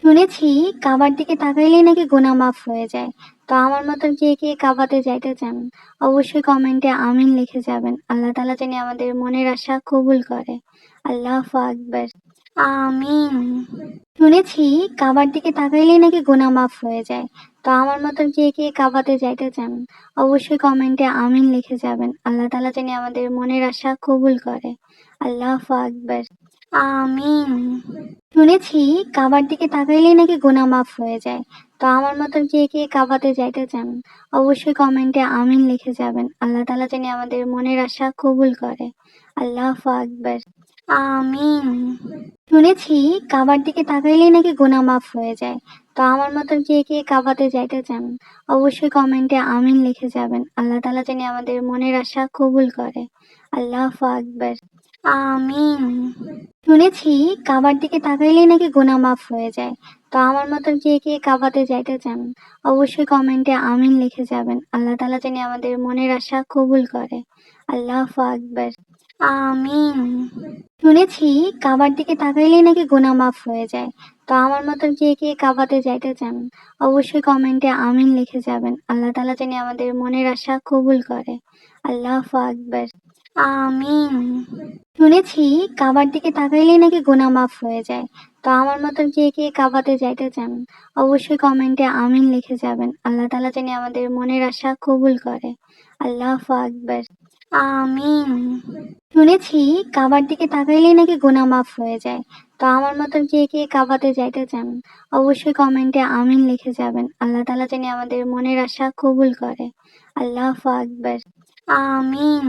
শুনেছি কাবার দিকে তাকাইলেই নাকি গুনাহ মাফ হয়ে যায়। তো আমার মতন কে কে কাবাতে যাইতে চান অবশ্যই কমেন্টে আমিন লিখে যাবেন। আল্লাহ তাআলা যেন আমাদের মনের আশা কবুল করে। আল্লাহু আকবার। আমিন। শুনেছি কাবার দিকে তাকাইলেই নাকি গুনাহ মাফ হয়ে যায়। তো আমার মতন কে কে কাবাতে যাইতে চান অবশ্যই কমেন্টে আমিন লিখে যাবেন। আল্লাহ তাআলা যেন আমাদের মনের আশা কবুল করে। আল্লাহু আকবার। আমিন। শুনেছি কাবার দিকে তাকাইলেই নাকি গুনাহ মাফ হয়ে যায়। তো আমার মতন কে কে কাবাতে যাইতে চান অবশ্যই কমেন্টে আমিন লিখে যাবেন। আল্লাহ তাআলা যেন আমাদের মনের আশা কবুল করে। আল্লাহু আকবার। আমিন। শুনেছি কাবার দিকে তাকাইলেই নাকি গুনাহ মাফ হয়ে যায়। তো আমার মতন কে কে কাবাতে যাইতে চান অবশ্যই কমেন্টে আমিন লিখে যাবেন। আল্লাহ তাআলা যেন আমাদের মনের আশা কবুল করে। আল্লাহু আকবার। আমিন। শুনেছি কাবার দিকে তাকাইলেই নাকি গুনাহ মাফ হয়ে যায়। তো আমার মতন কে কে কাবাতে যাইতে চান অবশ্যই কমেন্টে আমিন লিখে যাবেন। আল্লাহ তাআলা যেন আমাদের মনের আশা কবুল করে। আল্লাহু আকবার। আমিন। শুনেছি কাবার দিকে তাকাইলেই নাকি গুনাহ মাফ হয়ে যায়। তো আমার মতন কে কে কাবাতে যাইতে চান অবশ্যই কমেন্টে আমিন লিখে যাবেন। আল্লাহ তাআলা যেন আমাদের মনের আশা কবুল করে। আল্লাহু আকবার। আমিন। শুনেছি কাবার দিকে তাকাইলেই নাকি গুনাহ মাফ হয়ে যায়। তো আমার মতন কে কে কাবাতে যাইতে চান অবশ্যই কমেন্টে আমিন লিখে যাবেন। আল্লাহ তাআলা যেন আমাদের মনের আশা কবুল করে। আল্লাহু আকবার। আমিন। শুনেছি কাবার দিকে তাকাইলেই নাকি গুনাহ মাফ হয়ে যায়। তো আমার মতন কে কে কাবাতে যাইতে চান অবশ্যই কমেন্টে আমিন লিখে যাবেন। আল্লাহ তাআলা যেন আমাদের মনের আশা কবুল করে। আল্লাহু আকবার। আমিন।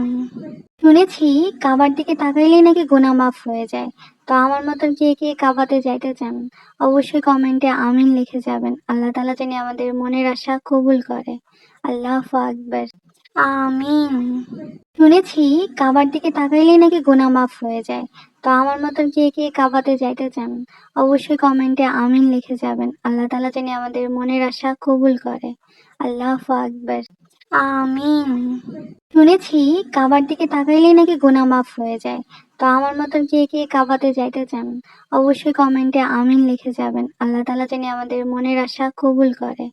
শুনেছি কাবার দিকে তাকাইলেই নাকি গুনাহ মাফ হয়ে যায়। তো আমার মতন কে কে কাবাতে যাইতে চান অবশ্যই কমেন্টে আমিন লিখে যাবেন। আল্লাহ তাআলা যেন আমাদের মনের আশা কবুল করে। আল্লাহু আকবার। আমিন। শুনেছি কাবার দিকে তাকাইলেই নাকি গুনাহ মাফ হয়ে যায়। তো আমার মতন কে কে কাবাতে যাইতে চান অবশ্যই কমেন্টে আমিন লিখে যাবেন। আল্লাহ তাআলা যেন আমাদের মনের আশা কবুল করে। আল্লাহু আকবার। আমিন। শুনেছি কাবার দিকে তাকাইলেই নাকি গুনাহ মাফ হয়ে যায়। তো আমার মতন কে কে কাবাতে যাইতে চান অবশ্যই কমেন্টে আমিন লিখে যাবেন। আল্লাহ তাআলা যেন আমাদের মনের আশা কবুল করে।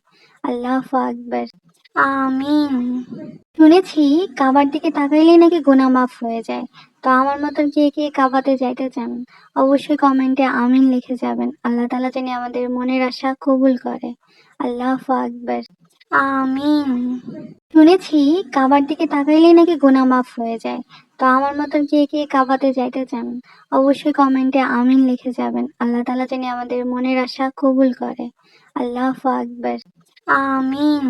আল্লাহু আকবার। আমিন। শুনেছি কাবার দিকে তাকাইলেই নাকি গুনাহ মাফ হয়ে যায়। তো আমার মতন কে কে কাবাতে যাইতে চান অবশ্যই কমেন্টে আমিন লিখে যাবেন। আল্লাহ তাআলা যেন আমাদের মনের আশা কবুল করে। আল্লাহু আকবার। আমিন। শুনেছি কাবার দিকে তাকাইলেই নাকি গুনাহ মাফ হয়ে যায়। তো আমার মতন কে কে কাবাতে যাইতে চান অবশ্যই কমেন্টে আমিন লিখে যাবেন। আল্লাহ তাআলা যেন আমাদের মনের আশা কবুল করে। আল্লাহু আকবার। আমিন।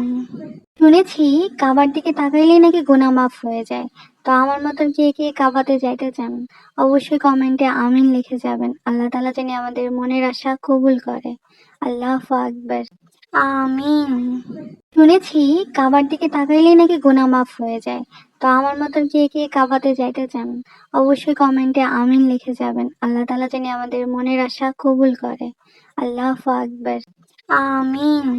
শুনেছি কাবার দিকে তাকাইলেই নাকি গুনাহ মাফ হয়ে যায়। তো আমার মতন কে কে কাবাতে যাইতে চান অবশ্যই কমেন্টে আমিন লিখে যাবেন। আল্লাহ তাআলা যেন আমাদের মনের আশা কবুল করে। আল্লাহু আকবার। আমিন। শুনেছি কাবার দিকে তাকাইলেই নাকি গুনাহ মাফ হয়ে যায়। তো আমার মতন কে কে কাবাতে যাইতে চান অবশ্যই কমেন্টে আমিন লিখে যাবেন। আল্লাহ তাআলা যেন আমাদের মনের আশা কবুল করে। আল্লাহু আকবার। আমিন।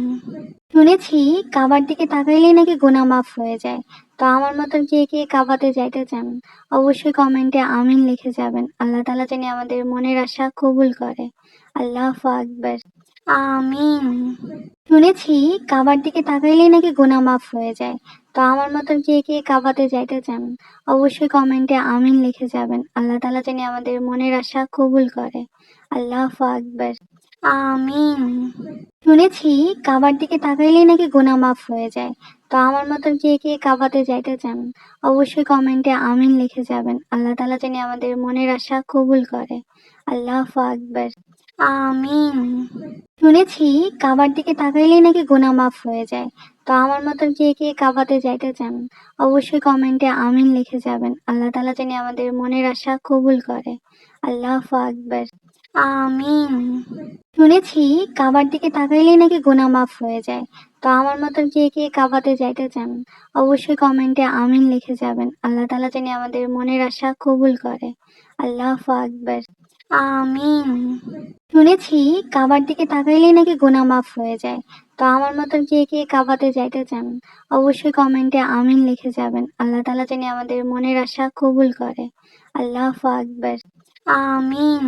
শুনেছি কাবার দিকে তাকাইলেই নাকি গুনাহ মাফ হয়ে যায়। তো আমার মতন কে কে কাবাতে যাইতে চান অবশ্যই কমেন্টে আমিন লিখে যাবেন। আল্লাহ তাআলা যেন আমাদের মনের আশা কবুল করে। আল্লাহু আকবার। আমিন। শুনেছি কাবার দিকে তাকাইলেই নাকি গুনাহ মাফ হয়ে যায়। তো আমার মতন কে কে কাবাতে যাইতে চান অবশ্যই কমেন্টে আমিন লিখে যাবেন। আল্লাহ তাআলা যেন আমাদের মনের আশা কবুল করে। আল্লাহু আকবার। আমিন। শুনেছি কাবার দিকে তাকাইলেই নাকি গুনাহ মাফ হয়ে যায়। তো আমার মতন কে কে কাবাতে যাইতে চান অবশ্যই কমেন্টে আমিন লিখে যাবেন। আল্লাহ তাআলা যেন আমাদের মনের আশা কবুল করে। আল্লাহু আকবার। আমিন। শুনেছি কাবার দিকে তাকাইলেই নাকি গুনাহ মাফ হয়ে যায়। তো আমার মতন কে কে কাবাতে যাইতে চান অবশ্যই কমেন্টে আমিন লিখে যাবেন। আল্লাহ তাআলা যেন আমাদের মনের আশা কবুল করে। আল্লাহু আকবার। আমিন। শুনেছি কাবার দিকে তাকাইলেই নাকি গুনাহ মাফ হয়ে যায়। তো আমার মতন কে কে কাবাতে যাইতে চান অবশ্যই কমেন্টে আমিন লিখে যাবেন। আল্লাহ তাআলা যেন আমাদের মনের আশা কবুল করে। আল্লাহু আকবার। আমিন। শুনেছি কাবার দিকে তাকাইলেই নাকি গুনাহ মাফ হয়ে যায়। তো আমার মতন কে কে কাবাতে যাইতে চান অবশ্যই কমেন্টে আমিন লিখে যাবেন। আল্লাহ তাআলা যেন আমাদের মনের আশা কবুল করে। আল্লাহু আকবার। আমিন।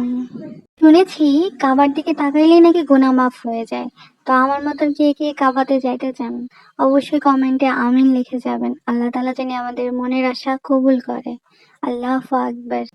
শুনেছি কাবার দিকে তাকাইলেই নাকি গুনাহ মাফ হয়ে যায়। তো আমার মতন কে কে কাবাতে যাইতে চান? অবশ্যই কমেন্টে আমিন লিখে যাবেন। আল্লাহ তাআলা যেন আমাদের মনের আশা কবুল করে। আল্লাহু আকবার।